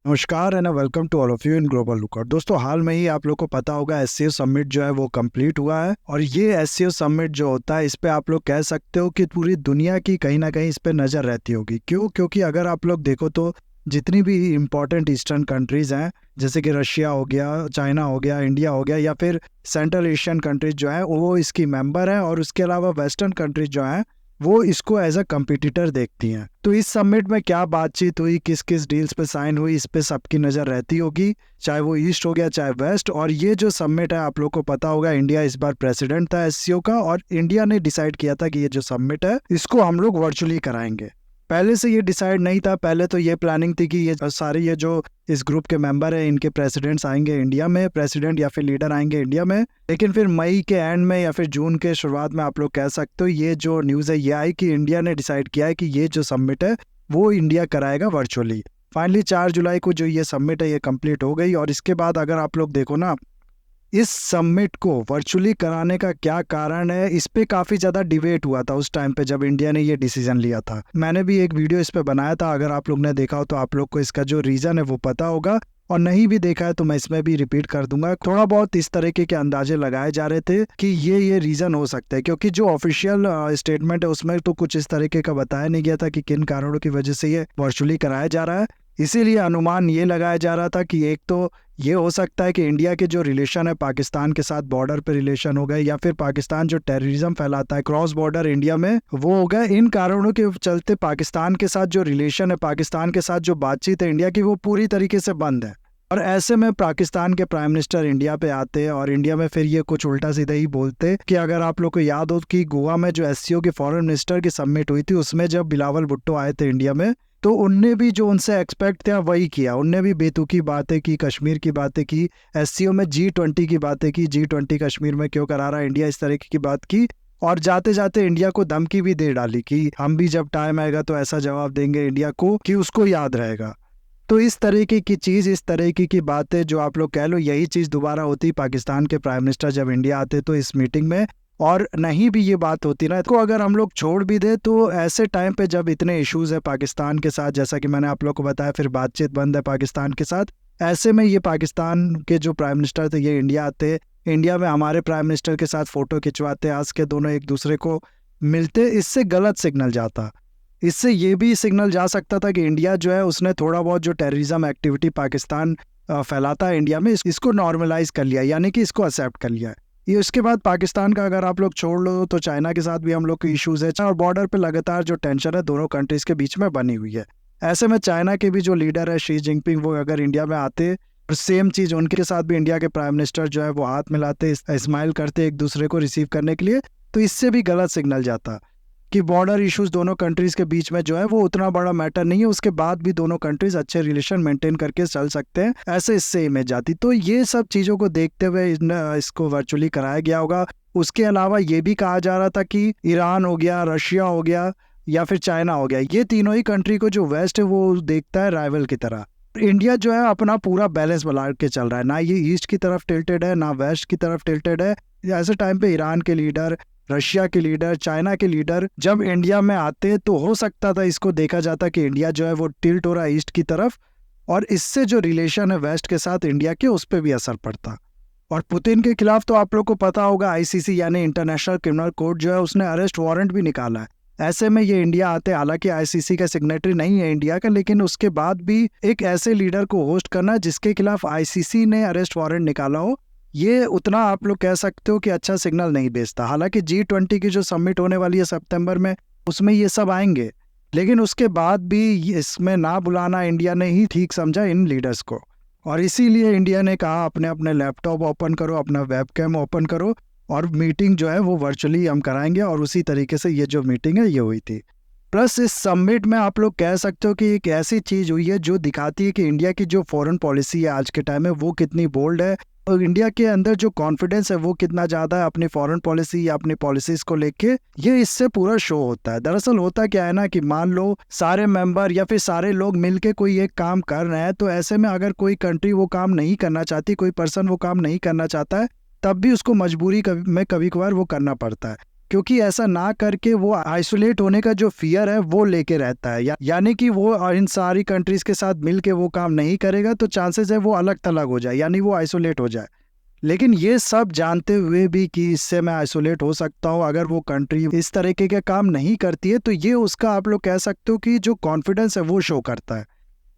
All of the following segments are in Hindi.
नमस्कार and welcome to all of you in global lookout. दोस्तों, हाल में ही आप लोग को पता होगा एससीओ समिट जो है वो कंप्लीट हुआ है। और ये एससीओ समिट जो होता है, इस पे आप लोग कह सकते हो कि पूरी दुनिया की कहीं ना कहीं इस पे नज़र रहती होगी। क्योंकि अगर आप लोग देखो तो जितनी भी इम्पोर्टेंट ईस्टर्न कंट्रीज हैं, जैसे कि रशिया हो गया, चाइना हो गया, इंडिया हो गया, या फिर सेंट्रल एशियन कंट्रीज जो है वो इसकी मेंबर हैं। और उसके अलावा वेस्टर्न कंट्रीज जो हैं वो इसको एज अ कंपटीटर देखती हैं। तो इस समिट में क्या बातचीत हुई, किस किस डील्स पे साइन हुई, इस पे सबकी नज़र रहती होगी, चाहे वो ईस्ट हो गया चाहे वेस्ट। और ये जो समिट है, आप लोग को पता होगा, इंडिया इस बार प्रेसिडेंट था एससीओ का, और इंडिया ने डिसाइड किया था कि ये जो समिट है इसको हम लोग वर्चुअली कराएंगे। पहले से ये डिसाइड नहीं था। पहले तो ये प्लानिंग थी कि ये सारे ये जो इस ग्रुप के मेंबर हैं इनके प्रेसिडेंट्स आएंगे इंडिया में, प्रेसिडेंट या फिर लीडर आएंगे इंडिया में। लेकिन फिर मई के एंड में या फिर जून के शुरुआत में आप लोग कह सकते हो, ये जो न्यूज़ है ये आई कि इंडिया ने डिसाइड किया है कि ये जो समिट है वो इंडिया कराएगा वर्चुअली। फाइनली 4 जुलाई को जो ये समिट है ये कंप्लीट हो गई। और इसके बाद अगर आप लोग देखो ना, इस समिट को वर्चुअली कराने का क्या कारण है, इस पे काफ़ी ज़्यादा डिबेट हुआ था उस टाइम पे जब इंडिया ने ये डिसीजन लिया था। मैंने भी एक वीडियो इस पे बनाया था, अगर आप लोग ने देखा हो तो आप लोग को इसका जो रीज़न है वो पता होगा। और नहीं भी देखा है तो मैं इसमें भी रिपीट कर दूंगा। थोड़ा बहुत इस तरीके के अंदाजे लगाए जा रहे थे कि ये रीज़न हो सकता है, क्योंकि जो ऑफिशियल स्टेटमेंट है उसमें तो कुछ इस तरीके का बताया नहीं गया था कि किन कारणों की वजह से ये वर्चुअली कराया जा रहा है। इसीलिए अनुमान ये लगाया जा रहा था कि एक तो ये हो सकता है कि इंडिया के जो रिलेशन है पाकिस्तान के साथ, बॉर्डर पे रिलेशन हो गए, या फिर पाकिस्तान जो टेररिज्म फैलाता है क्रॉस बॉर्डर इंडिया में, वो हो गए। इन कारणों के चलते पाकिस्तान के साथ जो रिलेशन है, पाकिस्तान के साथ जो बातचीत है इंडिया की, वो पूरी तरीके से बंद है। और ऐसे में पाकिस्तान के प्राइम मिनिस्टर इंडिया पे आते हैं और इंडिया में फिर ये कुछ उल्टा सीधा ही बोलते कि अगर आप लोग को याद हो कि गोवा में जो एससीओ के फॉरेन मिनिस्टर की समिट हुई थी, उसमें जब बिलावल भुट्टो आए थे इंडिया में, तो उनने भी जो उनसे एक्सपेक्ट था वही किया। उनने भी बेतुकी बातें की, कश्मीर की बातें की, एससीओ में G20 की बातें की, G20 कश्मीर में क्यों करा रहा है इंडिया, इस तरीके की बात की। और जाते जाते इंडिया को धमकी भी दे डाली कि हम भी जब टाइम आएगा तो ऐसा जवाब देंगे इंडिया को कि उसको याद रहेगा। तो इस तरीके की चीज़, इस तरीके की बातें जो आप लोग कह लो, यही चीज़ दोबारा होती पाकिस्तान के प्राइम मिनिस्टर जब इंडिया आते तो इस मीटिंग में। और नहीं भी ये बात होती ना, तो अगर हम लोग छोड़ भी दे तो ऐसे टाइम पे जब इतने इश्यूज है पाकिस्तान के साथ, जैसा कि मैंने आप लोग को बताया, फिर बातचीत बंद है पाकिस्तान के साथ। ऐसे में ये पाकिस्तान के जो प्राइम मिनिस्टर थे ये इंडिया आते, इंडिया में हमारे प्राइम मिनिस्टर के साथ फ़ोटो खिंचवाते, आज के दोनों एक दूसरे को मिलते। इससे गलत सिग्नल जाता। इससे ये भी सिग्नल जा सकता था कि इंडिया जो है उसने थोड़ा बहुत जो टेररिज्म एक्टिविटी पाकिस्तान फैलाता है इंडिया में, इसको नॉर्मलाइज कर लिया, यानी कि इसको एक्सेप्ट कर लिया है। ये उसके बाद पाकिस्तान का अगर आप लोग छोड़ लो तो चाइना के साथ भी हम लोग के इश्यूज है, और बॉर्डर पे लगातार जो टेंशन है दोनों कंट्रीज के बीच में बनी हुई है। ऐसे में चाइना के भी जो लीडर है शी जिनपिंग, वो अगर इंडिया में आते और सेम चीज़ उनके साथ भी इंडिया के प्राइम मिनिस्टर जो है वो हाथ मिलाते, स्माइल करते एक दूसरे को रिसीव करने के लिए, तो इससे भी गलत सिग्नल जाता कि बॉर्डर इश्यूज दोनों कंट्रीज के बीच में जो है वो उतना बड़ा मैटर नहीं है, उसके बाद भी दोनों कंट्रीज अच्छे रिलेशन मेंटेन करके चल सकते हैं, ऐसे इससे इमेज जाती। तो ये सब चीज़ों को देखते हुए इसको वर्चुअली कराया गया होगा। उसके अलावा ये भी कहा जा रहा था कि ईरान हो गया, रशिया हो गया, या फिर चाइना हो गया, ये तीनों ही कंट्री को जो वेस्ट है वो देखता है राइवल की तरह। इंडिया जो है अपना पूरा बैलेंस बना के चल रहा है, ना ये ईस्ट की तरफ टिल्टेड है ना वेस्ट की तरफ टिल्टेड है। ऐसे टाइम पे ईरान के लीडर, रशिया के लीडर, चाइना के लीडर जब इंडिया में आते तो हो सकता था इसको देखा जाता कि इंडिया जो है वो टिल्ट हो रहा है ईस्ट की तरफ, और इससे जो रिलेशन है वेस्ट के साथ इंडिया के, उस पर भी असर पड़ता। और पुतिन के खिलाफ तो आप लोग को पता होगा आईसीसी यानी इंटरनेशनल क्रिमिनल कोर्ट जो है उसने अरेस्ट वारंट भी निकाला है। ऐसे में ये इंडिया आते, हालांकि आईसीसी का सिग्नेटरी नहीं है इंडिया का, लेकिन उसके बाद भी एक ऐसे लीडर को होस्ट करना जिसके खिलाफ आईसीसी ने अरेस्ट वारंट निकाला हो, ये उतना आप लोग कह सकते हो कि अच्छा सिग्नल नहीं भेजता। हालांकि G20 की जो समिट होने वाली है सितंबर में, उसमें ये सब आएंगे, लेकिन उसके बाद भी इसमें ना बुलाना इंडिया ने ही ठीक समझा इन लीडर्स को। और इसीलिए इंडिया ने कहा अपने अपने लैपटॉप ओपन करो, अपना वेबकैम ओपन करो, और मीटिंग जो है वो वर्चुअली हम कराएंगे। और उसी तरीके से ये जो मीटिंग है ये हुई थी। प्लस इस समिट में आप लोग कह सकते हो कि एक ऐसी चीज़ हुई है जो दिखाती है कि इंडिया की जो फॉरेन पॉलिसी है आज के टाइम में वो कितनी बोल्ड है, और इंडिया के अंदर जो कॉन्फिडेंस है वो कितना ज़्यादा है अपनी फॉरेन पॉलिसी या अपनी पॉलिसीज़ को लेके। ये इससे पूरा शो होता है। दरअसल होता क्या है ना कि मान लो सारे मेंबर या फिर सारे लोग मिलके कोई एक काम कर रहे हैं, तो ऐसे में अगर कोई कंट्री वो काम नहीं करना चाहती, कोई पर्सन वो काम नहीं करना चाहता है, तब भी उसको मजबूरी में कभी कभार वो करना पड़ता है। क्योंकि ऐसा ना करके वो आइसोलेट होने का जो फियर है वो लेके रहता है, यानी कि वो इन सारी कंट्रीज के साथ मिल के वो काम नहीं करेगा तो चांसेस है वो अलग थलग हो जाए, यानी वो आइसोलेट हो जाए। लेकिन ये सब जानते हुए भी कि इससे मैं आइसोलेट हो सकता हूँ अगर वो कंट्री इस तरीके के काम नहीं करती है, तो ये उसका आप लोग कह सकते हो कि जो कॉन्फिडेंस है वो शो करता है।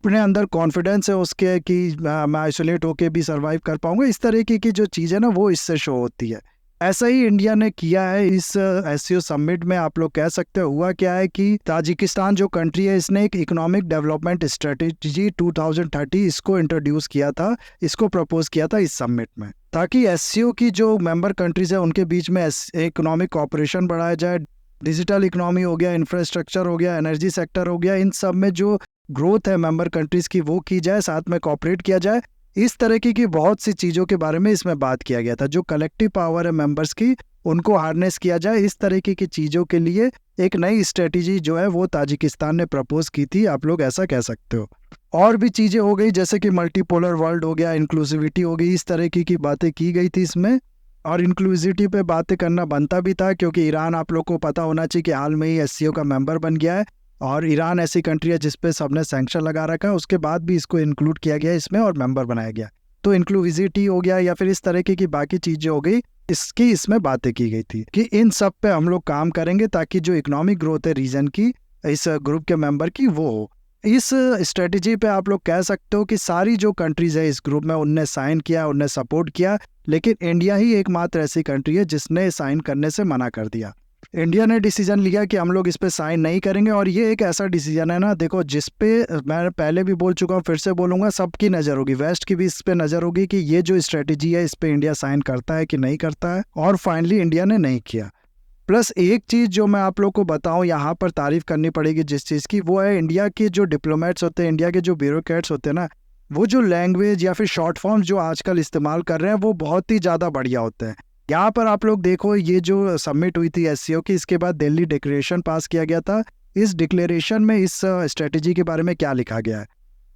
अपने अंदर कॉन्फिडेंस है उसके कि मैं आइसोलेट होके भी सर्वाइव कर पाऊंगा, इस तरीके की जो चीज़ है ना वो इससे शो होती है। ऐसा ही इंडिया ने किया है इस एससीओ समिट में। आप लोग कह सकते हो हुआ क्या है कि ताजिकिस्तान जो कंट्री है इसने एक इकोनॉमिक डेवलपमेंट स्ट्रेटेजी 2030 इसको इंट्रोड्यूस किया था, इसको प्रपोज किया था इस समिट में, ताकि एससीओ की जो मेंबर कंट्रीज है उनके बीच में इकोनॉमिक कॉपरेशन बढ़ाया जाए। डिजिटल इकोनॉमी हो गया, इंफ्रास्ट्रक्चर हो गया, एनर्जी सेक्टर हो गया, इन सब में जो ग्रोथ है मेंबर कंट्रीज की वो की जाए, साथ में कॉपरेट किया जाए। इस तरीके की बहुत सी चीज़ों के बारे में इसमें बात किया गया था। जो कलेक्टिव पावर है मेंबर्स की उनको हार्नेस किया जाए, इस तरीके की चीज़ों के लिए एक नई स्ट्रेटेजी जो है वो ताजिकिस्तान ने प्रपोज की थी, आप लोग ऐसा कह सकते हो। और भी चीज़ें हो गई जैसे कि मल्टीपोलर वर्ल्ड हो गया, इंक्लूसिविटी हो गई, इस तरीके की बातें की गई थी इसमें। और इंक्लूसिविटी पे बातें करना बनता भी था क्योंकि ईरान, आप लोग को पता होना चाहिए कि हाल में ही एससीओ का मेंबर बन गया है, और ईरान ऐसी कंट्री है जिसपे सबने सैंक्शन लगा रखा है, उसके बाद भी इसको इंक्लूड किया गया इसमें और मेंबर बनाया गया। तो इंक्लूसिविटी हो गया या फिर इस तरीके की बाकी चीज़ें हो गई, इसकी इसमें बातें की गई थी कि इन सब पे हम लोग काम करेंगे ताकि जो इकोनॉमिक ग्रोथ है रीजन की, इस ग्रुप के मेंबर की, वो हो। इस स्ट्रेटेजी पे आप लोग कह सकते हो कि सारी जो कंट्रीज है इस ग्रुप में उनने साइन किया, उनने सपोर्ट किया, लेकिन इंडिया ही एकमात्र ऐसी कंट्री है जिसने साइन करने से मना कर दिया। इंडिया ने डिसीजन लिया कि हम लोग इस पे साइन नहीं करेंगे, और ये एक ऐसा डिसीजन है ना, देखो जिस पे मैं पहले भी बोल चुका हूँ, फिर से बोलूँगा, सबकी नज़र होगी, वेस्ट की भी इस पे नज़र होगी कि ये जो स्ट्रेटेजी है इस पे इंडिया साइन करता है कि नहीं करता है, और फाइनली इंडिया ने नहीं किया। प्लस एक चीज़ जो मैं आप लोग को बताऊं, यहाँ पर तारीफ करनी पड़ेगी जिस चीज़ की, वो है इंडिया के जो डिप्लोमेट्स होते हैं, इंडिया के जो ब्यूरोक्रेट्स होते हैं ना, वो जो लैंग्वेज या फिर शॉर्ट फॉर्म जो आजकल इस्तेमाल कर रहे हैं वो बहुत ही ज़्यादा बढ़िया होते हैं। यहाँ पर आप लोग देखो, ये जो समिट हुई थी एससीओ की, इसके बाद दिल्ली डिक्लेरेशन पास किया गया था। इस डिक्लेरेशन में इस स्ट्रेटेजी के बारे में क्या लिखा गया है?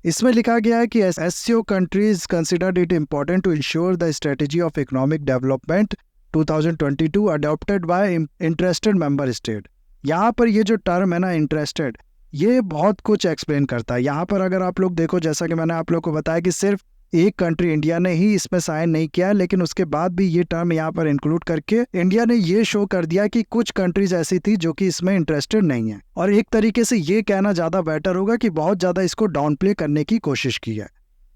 इसमें लिखा गया है कि SCO countries considered it important to ensure the strategy of economic development 2022 adopted by interested member state. यहाँ पर ये जो टर्म है ना, इंटरेस्टेड, ये बहुत कुछ एक्सप्लेन करता है। यहाँ पर अगर आप लोग देखो, जैसा कि मैंने आप लोग को बताया कि सिर्फ एक कंट्री इंडिया ने ही इसमें साइन नहीं किया है, लेकिन उसके बाद भी ये टर्म यहाँ पर इंक्लूड करके इंडिया ने ये शो कर दिया कि कुछ कंट्रीज ऐसी थी जो कि इसमें इंटरेस्टेड नहीं है। और एक तरीके से ये कहना ज़्यादा बेटर होगा कि बहुत ज़्यादा इसको डाउन प्ले करने की कोशिश की है।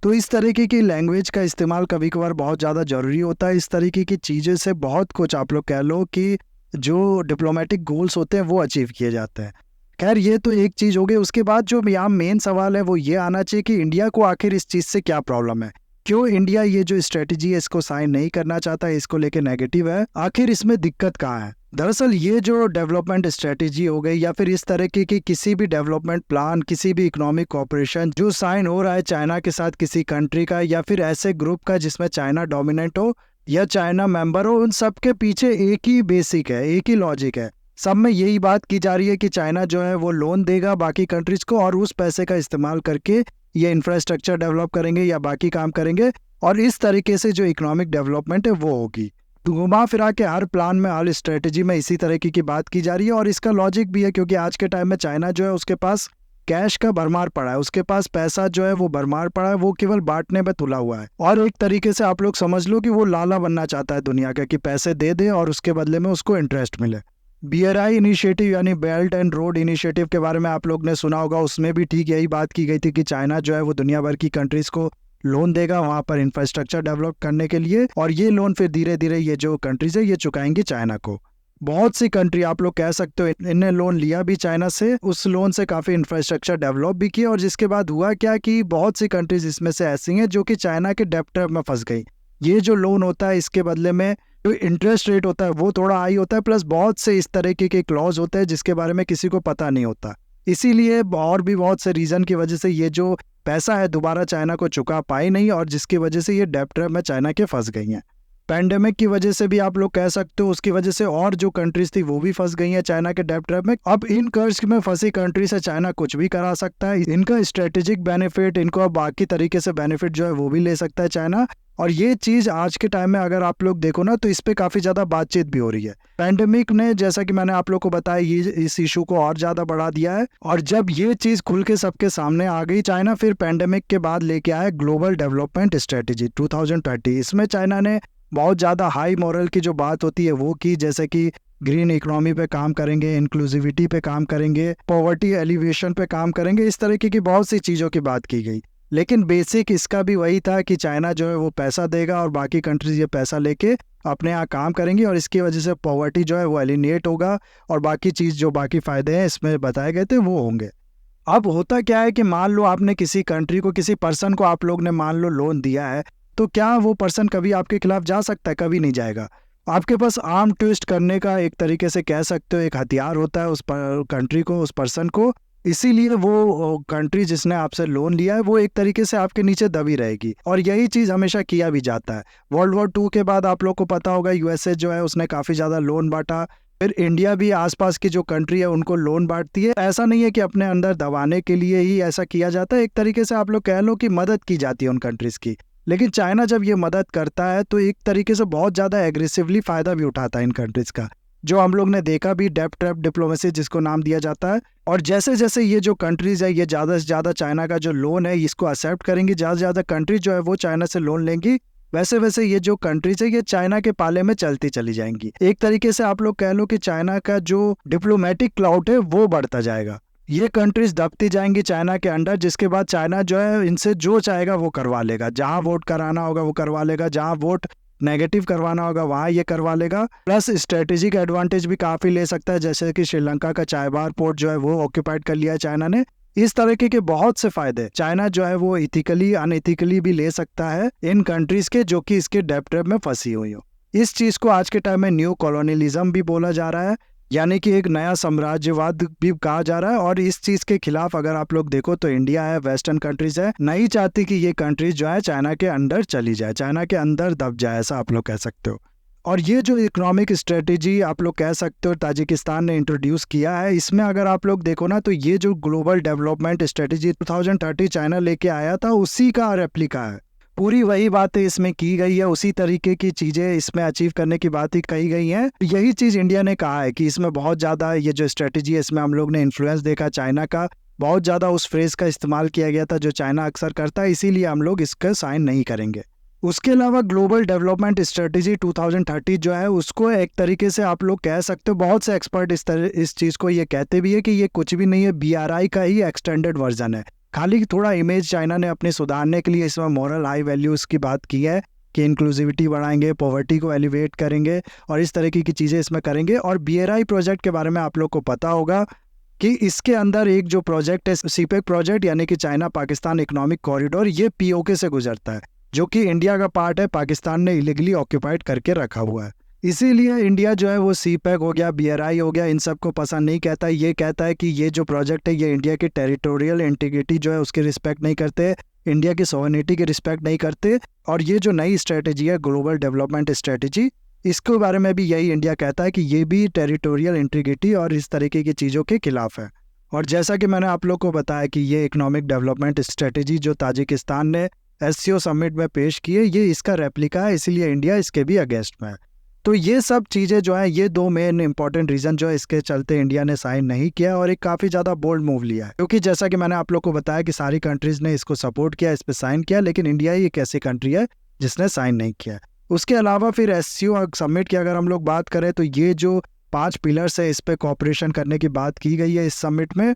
तो इस तरीके की लैंग्वेज का इस्तेमाल कभी कभार बहुत ज़्यादा ज़रूरी होता है। इस तरीके की चीज़ें से बहुत कुछ आप लोग कह लो कि जो डिप्लोमेटिक गोल्स होते हैं वो अचीव किए जाते हैं। खैर, ये तो एक चीज़ हो गई। उसके बाद जो यहाँ मेन सवाल है वो ये आना चाहिए कि इंडिया को आखिर इस चीज़ से क्या प्रॉब्लम है, क्यों इंडिया ये जो स्ट्रेटेजी है इसको साइन नहीं करना चाहता है, इसको लेके नेगेटिव है, आखिर इसमें दिक्कत कहाँ है? दरअसल ये जो डेवलपमेंट स्ट्रेटेजी हो गई या फिर इस तरह की किसी भी डेवलपमेंट प्लान, किसी भी इकोनॉमिक कॉपरेशन जो साइन हो रहा है चाइना के साथ किसी कंट्री का, या फिर ऐसे ग्रुप का जिसमें चाइना डोमिनेंट हो या चाइना मेंबर हो, उन सब के पीछे एक ही बेसिक है, एक ही लॉजिक है। सब में यही बात की जा रही है कि चाइना जो है वो लोन देगा बाकी कंट्रीज को, और उस पैसे का इस्तेमाल करके ये इंफ्रास्ट्रक्चर डेवलप करेंगे या बाकी काम करेंगे, और इस तरीके से जो इकोनॉमिक डेवलपमेंट है वो होगी। घुमा फिरा के हर प्लान में, हर स्ट्रेटेजी में इसी तरीके की बात की जा रही है। और इसका लॉजिक भी है क्योंकि आज के टाइम में चाइना जो है उसके पास कैश का भरमार पड़ा है, उसके पास पैसा जो है वो भरमार पड़ा है, वो केवल बांटने में तुला हुआ है। और एक तरीके से आप लोग समझ लो कि वो लाला बनना चाहता है दुनिया का, कि पैसे दे दे और उसके बदले में उसको इंटरेस्ट मिले। BRI इनिशिएटिव यानी बेल्ट एंड रोड इनिशिएटिव के बारे में आप लोग ने सुना होगा, उसमें भी ठीक यही बात की गई थी कि चाइना जो है वो दुनिया भर की कंट्रीज को लोन देगा वहाँ पर इंफ्रास्ट्रक्चर डेवलप करने के लिए, और ये लोन फिर धीरे धीरे ये जो कंट्रीज है ये चुकाएंगी चाइना को। बहुत सी कंट्री आप लोग कह सकते हो इनने लोन लिया भी चाइना से, उस लोन से काफ़ी इंफ्रास्ट्रक्चर डेवलप भी किया, और जिसके बाद हुआ क्या कि बहुत सी कंट्रीज इसमें से ऐसी हैं जो कि चाइना के डेब्ट ट्रैप में फंस गई। ये जो लोन होता है इसके बदले में जो इंटरेस्ट रेट होता है वो थोड़ा हाई होता है, प्लस बहुत से इस तरीके के क्लॉज होते हैं जिसके बारे में किसी को पता नहीं होता। इसीलिए और भी बहुत से रीज़न की वजह से ये जो पैसा है दोबारा चाइना को चुका पाई नहीं, और जिसकी वजह से ये डेब्ट ट्रैप में चाइना के फंस गई हैं। पैंडेमिक की वजह से भी आप लोग कह सकते हो, उसकी वजह से और जो कंट्रीज थी वो भी फंस गई हैं चाइना के डेब्ट ट्रैप में। अब इन कर्ज में फंसी कंट्री से चाइना कुछ भी करा सकता है, इनका स्ट्रेटेजिक बेनिफिट, इनको अब बाकी तरीके से बेनिफिट जो है वो भी ले सकता है चाइना, और ये चीज़ आज के टाइम में अगर आप लोग देखो ना तो इस पे काफ़ी ज़्यादा बातचीत भी हो रही है। पैंडेमिक ने, जैसा कि मैंने आप लोग को बताया, ये इस इशू को और ज़्यादा बढ़ा दिया है। और जब ये चीज़ खुल के सबके सामने आ गई, चाइना फिर पैंडेमिक के बाद लेके आया ग्लोबल डेवलपमेंट स्ट्रेटेजी 2030। इसमें चाइना ने बहुत ज़्यादा हाई मॉरल की जो बात होती है वो की, जैसे कि ग्रीन इकोनॉमी पे काम करेंगे, इंक्लूसिविटी पे काम करेंगे, पॉवर्टी एलिवेशन पे काम करेंगे, इस तरीके की बहुत सी चीज़ों की बात की गई। लेकिन बेसिक इसका भी वही था कि चाइना जो है वो पैसा देगा और बाकी कंट्रीज ये पैसा लेके अपने यहाँ काम करेंगी, और इसकी वजह से पॉवर्टी जो है वो एलिनेट होगा और बाकी चीज़ जो बाकी फ़ायदे हैं इसमें बताए गए थे वो होंगे। अब होता क्या है कि मान लो आपने किसी कंट्री को, किसी पर्सन को आप लोग ने मान लो लोन दिया है, तो क्या वो पर्सन कभी आपके खिलाफ जा सकता है? कभी नहीं जाएगा। आपके पास आर्म ट्विस्ट करने का एक तरीके से कह सकते हो एक हथियार होता है उस कंट्री को, उस पर्सन को। इसीलिए वो कंट्री जिसने आपसे लोन लिया है वो एक तरीके से आपके नीचे दबी रहेगी, और यही चीज़ हमेशा किया भी जाता है। वर्ल्ड वॉर 2 के बाद आप लोग को पता होगा यूएसए जो है उसने काफ़ी ज़्यादा लोन बांटा, फिर इंडिया भी आसपास की जो कंट्री है उनको लोन बांटती है। ऐसा नहीं है कि अपने अंदर दबाने के लिए ही ऐसा किया जाता है, एक तरीके से आप लोग कह लो कि मदद की जाती है उन कंट्रीज़ की। लेकिन चाइना जब ये मदद करता है तो एक तरीके से बहुत ज़्यादा एग्रेसिवली फ़ायदा भी उठाता है इन कंट्रीज़ का, जो हम लोग ने देखा भी, डेब्ट ट्रैप डिप्लोमेसी जिसको नाम दिया जाता है। और जैसे जैसे ये जो कंट्रीज़ है ये ज़्यादा से ज़्यादा चाइना का जो लोन है इसको एक्सेप्ट करेंगी, ज़्यादा से ज़्यादा कंट्री जो है वो चाइना से लोन लेंगी, वैसे वैसे ये जो कंट्रीज है ये चाइना के पाले में चलती चली जाएंगी। एक तरीके से आप लोग कह लो कि चाइना का जो डिप्लोमेटिक क्लाउड है वो बढ़ता जाएगा। ये कंट्रीज दबती जाएंगी चाइना के अंडर, जिसके बाद चाइना जो है इनसे जो चाहेगा वो करवा लेगा, जहां वोट कराना होगा वो करवा लेगा, जहां वोट नेगेटिव करवाना होगा वहां ये करवा लेगा। प्लस स्ट्रेटेजिक एडवांटेज भी काफ़ी ले सकता है, जैसे कि श्रीलंका का चायबार पोर्ट जो है वो ऑक्यूपाइड कर लिया है चाइना ने। इस तरीके के बहुत से फायदे चाइना जो है वो इथिकली अनइथिकली भी ले सकता है इन कंट्रीज के जो कि इसके डेब्ट ट्रैप में फंसी हुई हो। इस चीज को आज के टाइम में न्यू कॉलोनियलिज्म भी बोला जा रहा है, यानी कि एक नया साम्राज्यवाद भी कहा जा रहा है। और इस चीज के खिलाफ अगर आप लोग देखो तो इंडिया है, वेस्टर्न कंट्रीज है, नहीं चाहती कि ये कंट्रीज जो है चाइना के अंदर चली जाए, चाइना के अंदर दब जाए, ऐसा आप लोग कह सकते हो। और ये जो इकोनॉमिक स्ट्रेटेजी आप लोग कह सकते हो ताजिकिस्तान ने इंट्रोड्यूस किया है, इसमें अगर आप लोग देखो ना तो ये जो ग्लोबल डेवलपमेंट स्ट्रेटेजी 2030 चाइना लेके आया था उसी का रेप्लिका है। पूरी वही बातें इसमें की गई है, उसी तरीके की चीज़ें इसमें अचीव करने की बात ही कही गई हैं। यही चीज़ इंडिया ने कहा है कि इसमें बहुत ज़्यादा ये जो स्ट्रेटेजी है इसमें हम लोग ने इन्फ्लुएंस देखा चाइना का, बहुत ज़्यादा उस फ्रेज का इस्तेमाल किया गया था जो चाइना अक्सर करता है, इसीलिए हम लोग इसका साइन नहीं करेंगे। उसके अलावा ग्लोबल डेवलपमेंट स्ट्रेटेजी 2030 जो है उसको एक तरीके से आप लोग कह सकते हो, बहुत से एक्सपर्ट इस चीज़ को ये कहते भी है कि ये कुछ भी नहीं है, BRI का ही एक्सटेंडेड वर्जन है। खाली थोड़ा इमेज चाइना ने अपने सुधारने के लिए इसमें मॉरल हाई वैल्यूज़ की बात की है कि इंक्लूसिविटी बढ़ाएंगे, पॉवर्टी को एलिवेट करेंगे और इस तरीके की चीज़ें इसमें करेंगे। और BRI प्रोजेक्ट के बारे में आप लोग को पता होगा कि इसके अंदर एक जो प्रोजेक्ट है CPEC प्रोजेक्ट, यानी कि चाइना पाकिस्तान इकोनॉमिक कॉरिडोर, ये POK से गुजरता है, जो कि इंडिया का पार्ट है, पाकिस्तान ने इलीगली ऑक्यूपाइड करके रखा हुआ है। इसीलिए इंडिया जो है वो CPEC हो गया, BRI हो गया, इन सब को पसंद नहीं कहता। ये कहता है कि ये जो प्रोजेक्ट है ये इंडिया की टेरिटोरियल इंटीग्रिटी जो है उसकी रिस्पेक्ट नहीं करते, इंडिया की सॉवरेनिटी की रिस्पेक्ट नहीं करते। और ये जो नई स्ट्रेटेजी है ग्लोबल डेवलपमेंट स्ट्रेटेजी, इसके बारे में भी यही इंडिया कहता है कि ये भी टेरिटोरियल इंटीग्रिटी और इस तरीके की चीज़ों के खिलाफ है। और जैसा कि मैंने आप लोग को बताया कि ये इकोनॉमिक डेवलपमेंट स्ट्रेटेजी जो ताजिकिस्तान ने SCO समिट में पेश की है, ये इसका रेप्लिका है, इसीलिए इंडिया इसके भी अगेंस्ट में है। तो ये सब चीज़ें जो है, ये दो मेन इंपॉर्टेंट रीज़न जो है इसके चलते इंडिया ने साइन नहीं किया और एक काफ़ी ज़्यादा बोल्ड मूव लिया है। क्योंकि जैसा कि मैंने आप लोग को बताया कि सारी कंट्रीज़ ने इसको सपोर्ट किया, इस पर साइन किया, लेकिन इंडिया ही एक ऐसी कंट्री है जिसने साइन नहीं किया। उसके अलावा फिर SCO समिट की अगर हम लोग बात करें तो ये जो 5 पिलर्स है इस पर कॉपरेशन करने की बात की गई है इस समिट में।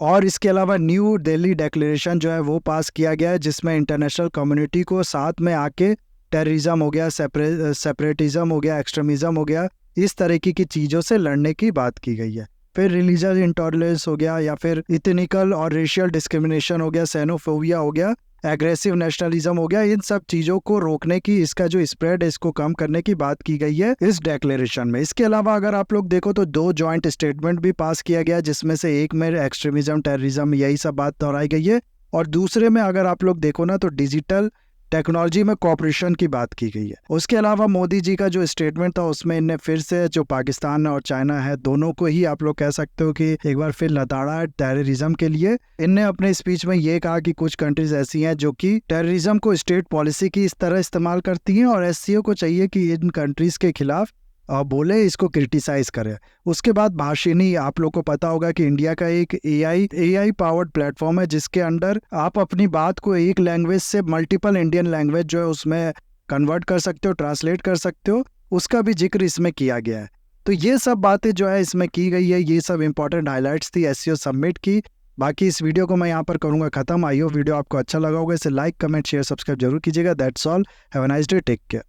और इसके अलावा न्यू दिल्ली डिक्लेरेशन जो है वो पास किया गया है, जिसमें इंटरनेशनल कम्युनिटी को साथ में आके टेररिज्म हो गया, सेपरेटिज्म हो गया, एक्सट्रीमिज्म हो गया, इस तरीके की चीज़ों से लड़ने की बात की गई है। फिर रिलीजियस इंटॉलरेंस हो गया, या फिर इथनिकल और रेशियल डिस्क्रिमिनेशन हो गया, xenophobia हो गया, एग्रेसिव नेशनलिज्म हो गया, इन सब चीज़ों को रोकने की, इसका जो स्प्रेड है इसको कम करने की बात की गई है इस डिक्लेरेशन में। इसके अलावा अगर आप लोग देखो तो 2 जॉइंट स्टेटमेंट भी पास किया गया, जिसमें से एक में एक्सट्रीमिज्म, टेररिज्म, यही सब बात दोहराई गई है, और दूसरे में अगर आप लोग देखो ना तो डिजिटल टेक्नोलॉजी में कॉपरेशन की बात की गई है। उसके अलावा मोदी जी का जो स्टेटमेंट था उसमें इनने फिर से जो पाकिस्तान और चाइना है दोनों को ही आप लोग कह सकते हो कि एक बार फिर लताड़ा है टेररिज्म के लिए। इनने अपने स्पीच में ये कहा कि कुछ कंट्रीज ऐसी हैं जो कि टेररिज्म को स्टेट पॉलिसी की इस तरह इस्तेमाल करती हैं और एससीओ को चाहिए कि इन कंट्रीज के खिलाफ बोले, इसको क्रिटिसाइज करे। उसके बाद भाषिनी, आप लोग को पता होगा कि इंडिया का एक एआई पावर्ड प्लेटफॉर्म है जिसके अंडर आप अपनी बात को एक लैंग्वेज से मल्टीपल इंडियन लैंग्वेज जो है उसमें कन्वर्ट कर सकते हो, ट्रांसलेट कर सकते हो। उसका भी जिक्र इसमें किया गया है। तो ये सब बातें जो है इसमें की गई है, ये सब इंपॉर्टेंट हाईलाइट्स थी एससीओ समिट की। बाकी इस वीडियो को मैं यहाँ पर करूंगा खत्म। आई होप वीडियो आपको अच्छा लगा होगा। इसे लाइक, कमेंट, शेयर, सब्सक्राइब जरूर कीजिएगा। That's all. Have a nice day. Take care.